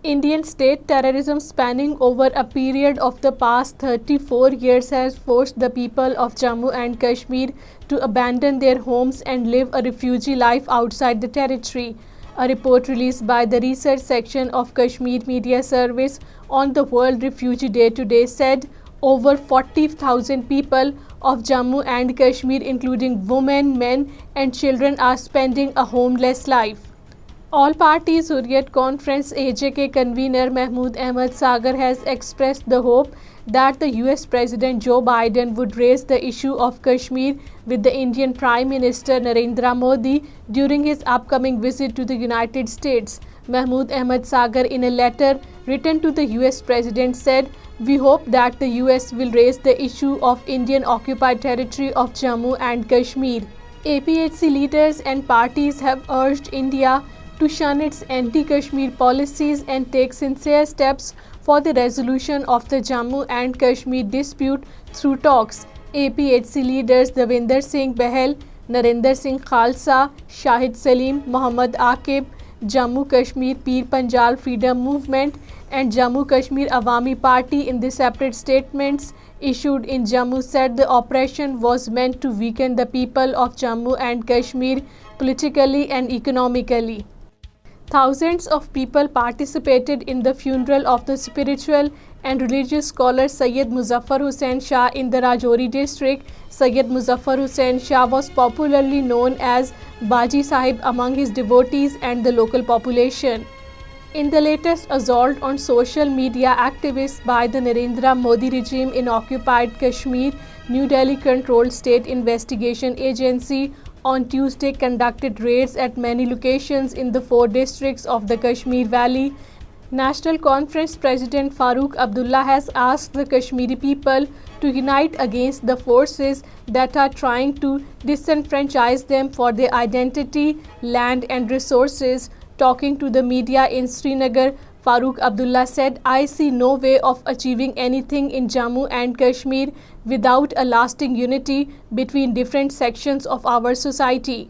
Indian state terrorism spanning over a period of the past 34 years has forced the people of Jammu and Kashmir to abandon their homes and live a refugee life outside the territory. A report released by the research section of Kashmir Media Service on the World Refugee Day today said over 40,000 people of Jammu and Kashmir, including women, men, and children, are spending a homeless life. All Parties Hurriyat Conference AJK convener Mahmood Ahmad Sagar has expressed the hope that the US President Joe Biden would raise the issue of Kashmir with the Indian Prime Minister Narendra Modi during his upcoming visit to the United States. Mahmood Ahmad Sagar, in a letter written to the US President, said, "We hope that the US will raise the issue of Indian occupied territory of Jammu and Kashmir." APHC leaders and parties have urged India to shun its anti-Kashmir policies and take sincere steps for the resolution of the Jammu and Kashmir dispute through talks. APHC leaders Davinder Singh Bhel, Narender Singh Khalsa, Shahid Saleem, Mohammad Aqib, Jammu Kashmir Pirpanchal Freedom Movement and Jammu Kashmir Awami Party, in the separate statements issued in Jammu, said the operation was meant to weaken the people of Jammu and Kashmir politically and economically. Thousands of people participated in the funeral of the spiritual and religious scholar Sayyid Muzaffar Hussain Shah in the Rajouri district. Sayyid Muzaffar Hussain Shah was popularly known as Baji Sahib among his devotees and the local population. In the latest assault on social media activists by the Narendra Modi regime in occupied Kashmir, New Delhi-controlled State Investigation Agency on Tuesday conducted raids at many locations in the 4 districts of the Kashmir Valley. National Conference President Farooq Abdullah has asked the Kashmiri people to unite against the forces that are trying to disenfranchise them for their identity, land and resources. Talking to the media in Srinagar, Farooq Abdullah said, "I see no way of achieving anything in Jammu and Kashmir without a lasting unity between different sections of our society."